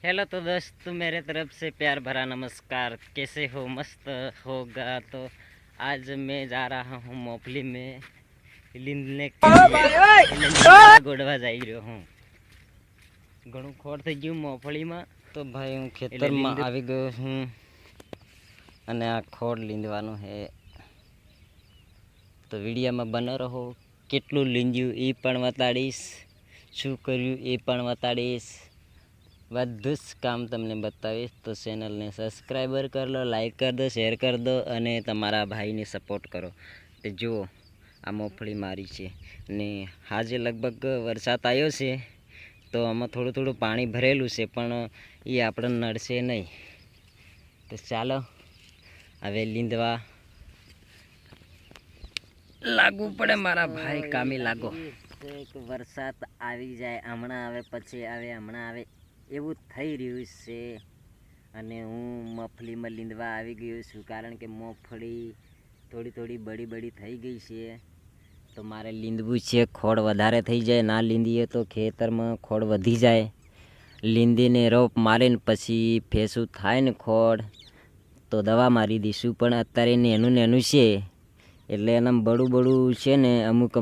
Hello तो दोस्त मेरे तरफ से प्यार भरा नमस्कार। कैसे हो? मस्त होगा। तो आज मैं जा रहा हूँ मोपली में લીંદને એટલે લીંદવા ગોડવા જઈ રહ્યો હું। ઘણું ખોડ થઈ ગયું મોફળીમાં, તો ભાઈ હું ખેતરમાં આવી ગયો છું અને આ ખોડ લીંદવાનું છે। તો વિડીયોમાં બનો રહો। કેટલું લીંદ્યું એ પણ બતાડીશ, શું કર્યું એ પણ બતાડીશ, બધું જ કામ તમને બતાવીશ। તો ચેનલને સબસ્ક્રાઈબર કરી લો, લાઈક કરી દો, શેર કરી દો અને તમારા ભાઈને સપોર્ટ કરો। તો જુઓ આ મગફળી મારી છે ને આજે લગભગ વરસાદ આવ્યો છે તો આમાં થોડું થોડું પાણી ભરેલું છે, પણ એ આપણને નડશે નહીં। તો ચાલો હવે લીંદવા લાગવું પડે મારા ભાઈ, કામે લાગો। વરસાદ આવી જાય, હમણાં આવે પછી આવે, હમણાં આવે એવું થઈ રહ્યું છે। અને હું મગફળીમાં લીંદવા આવી ગયો છું, કારણ કે મગફળી થોડી થોડી બળી થઈ ગઈ છે। તો મારે લીંદવું છે, ખોડ વધારે થઈ જાય, ના લીંદીએ તો ખેતરમાં ખોડ વધી જાય। લીંદીને રોપ મારીને પછી ફેસું થાય ને ખોડ તો દવા મારી દઈશું, પણ અત્યારે નેનું છે એટલે એના બળું છે ને અમુક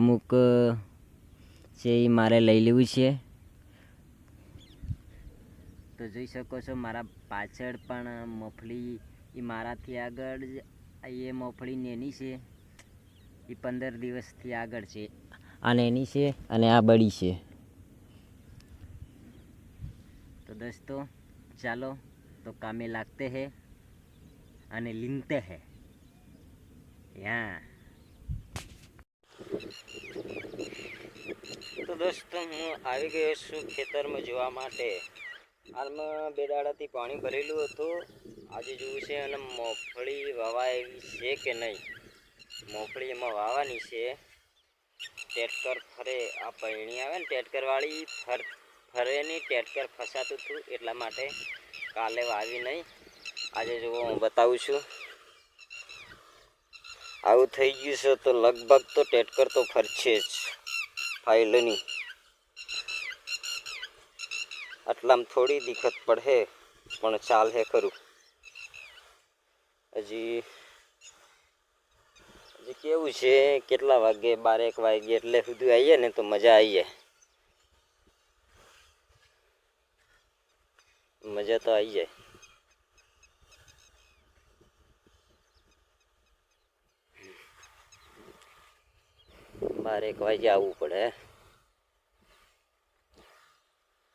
છે એ મારે લઈ લેવું છે। તો જોઈ શકો છો મારા પાછળ પણ મગફળી, એ મારાથી આગળ એ મગફળી નેની છે, એ 15 દિવસથી આગળ છે। આ નેની છે અને આ બળી છે। તો દોસ્તો ચાલો તો કામે લાગતે હે અને લીંદતે હે યા। તો દોસ્તો હું આવી ગયો છું ખેતરમાં જોવા માટે। હાલમાં 2 દાડાથી પાણી ભરેલું હતું, આજે જોવું છે અને મગફળી વાવાય એવી છે કે નહીં। મગફળી એમાં વાવવાની છે। ટેટકર ફરે, આ પૈણી આવે ને ટેટકરવાળી ફરે નહીં, ટેટકર ફસાતું હતું એટલા માટે કાલે વાવી નહીં। આજે જો હું બતાવું છું, આવું થઈ ગયું છે તો લગભગ તો ટેટકર તો ફરશે જ ફાઇલની। આટલામાં થોડી દિક્કત પડે પણ ચાલે ખરું। હજી કેવું છે, કેટલા વાગે 12-1 વાગે એટલે સુધી આવીએ ને તો મજા આવી જાય, મજા તો આવી જાય। 12-1 વાગે આવવું પડે।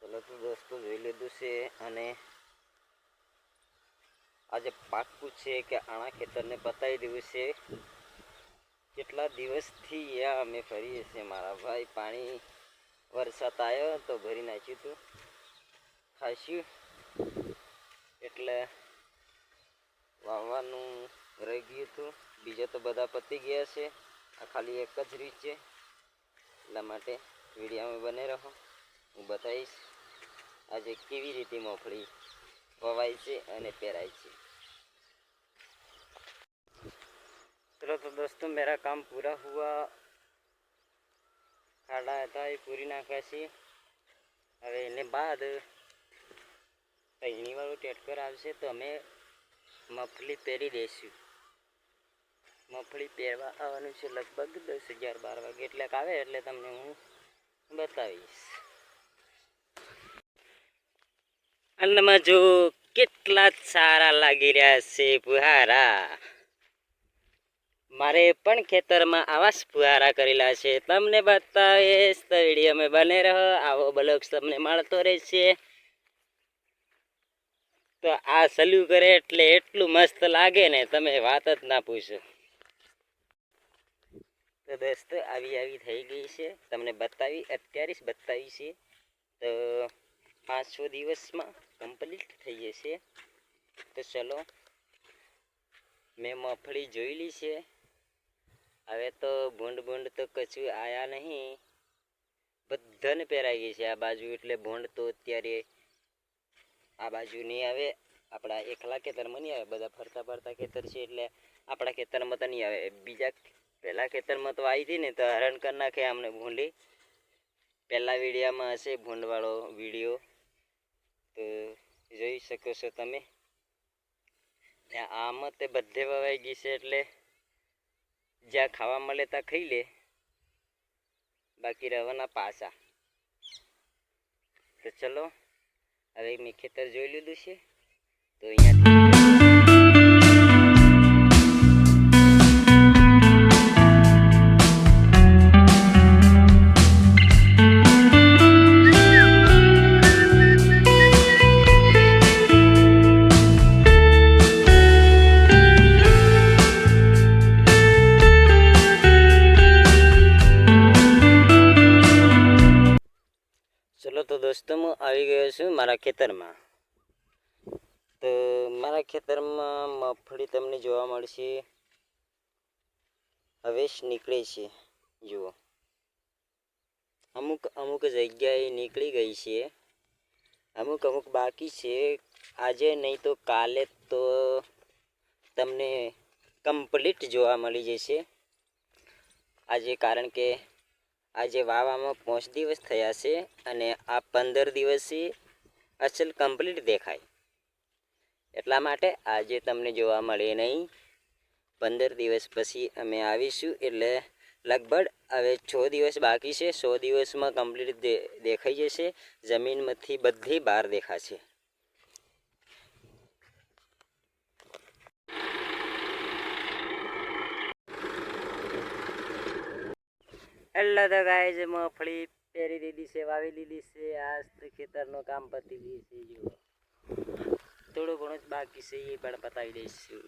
ચલો તો દોસ્તો જોઈ લીધું છે અને આજે પાક્કું છે કે આણા ખેતરને બતાવી દેવું છે। કેટલા દિવસથી અમે ફરીએ છીએ મારા ભાઈ, પાણી વરસાદ આવ્યો તો ભરી નાખ્યું હતું ખાસ્યું, એટલે વાવવાનું રહી ગયું હતું। બીજા તો બધા પતી ગયા છે, આ ખાલી એક જ રીત છે, એટલા માટે વિડીયોમાં બને રહો। હું બતાવીશ આજે કેવી રીતે મગફળી વવાય છે અને પેરાય છે। चलो तो दोस्तों मेरा काम पूरा हुआ, ખાડા હતા એ પૂરી નાખ્યા છે। હવે એને બાદ પૈણી વાળું ટેટકર આવશે તો અમે મગફળી પેરી દઈશું। મગફળી પહેરવા આવવાનું છે લગભગ 10-11-12 વાગે, એટલે આવે એટલે તમને હું બતાવીશ। અન્નમાં જો કેટલા સારા લાગી રહ્યા છે ફુહારા, મારે પણ ખેતરમાં આવા જ ફુહારા કરેલા છે, તમને બતાવીશ તો વિડીયોમાં બને રહો। આવો બ્લોગ તમને મળતો રહેશે। તો આ સલ્યુ કરે એટલે એટલું મસ્ત લાગે ને તમે વાત જ ના પૂછો। તો દોસ્તો આવી થઈ ગઈ છે, તમને બતાવી અત્યારે જ બતાવી છે, તો 5-6 દિવસમાં કમ્પ્લીટ થઈ જશે। તો ચલો મેં મગફળી જોયેલી છે, હવે તો ભૂંડ તો કશું આયા નહીં, બધાને પહેરાઈ ગઈ છે આ બાજુ, એટલે ભૂંડ તો અત્યારે આ બાજુ નહીં આવે, આપણા એકલા ખેતરમાં નહીં આવે, બધા ફરતા ખેતર છે એટલે આપણા ખેતરમાં તો નહીં આવે। બીજા પહેલા ખેતરમાં તો આવી હતી ને તો હરણ કરી નાખે અમને ભૂંડી, પહેલા વિડીયોમાં હશે ભૂંડવાળો વિડીયો, તો જોઈ શકો છો તમે. આમ તે બધે વવાઈ ગઈ છે, એટલે જ્યાં ખાવા મળે ત્યાં ખાઈ લે, બાકી રહેવાના પાછા. તો ચલો, હવે મેં ખેતર જોઈ લીધું છે, તો અહીંયાથી ચલો. તો દોસ્તો, હું આવી ગયો છું મારા ખેતરમાં. તો મારા ખેતરમાં મગફળી તમને જોવા મળશે, હવે નીકળે છે. જુઓ, અમુક જગ્યાએ નીકળી ગઈ છે, અમુક બાકી છે. આજે નહીં તો કાલે તો તમને કમ્પ્લીટ જોવા મળી જશે. આજે કારણ કે આજે વાવામાં 5 દિવસ થયા છે, અને આ 15 દિવસે અસલ કમ્પ્લીટ દેખાય. એટલા માટે આજે તમને જોવા મળે નહીં. 15 દિવસ પછી અમે આવીશું, એટલે લગભગ હવે 6 દિવસ બાકી છે. 100 દિવસમાં કમ્પ્લીટ દેખાઈ જશે. જમીનમાંથી બધી બહાર દેખાશે. એટલે તો ગાઈઝ, મગફળી પહેરી દીધી છે, વાવી લીધી છે. આજ તો ખેતરનું કામ પતી ગયું છે. જુઓ, થોડું ઘણું જ બાકી છે, એ પણ પતાવી દઈશું.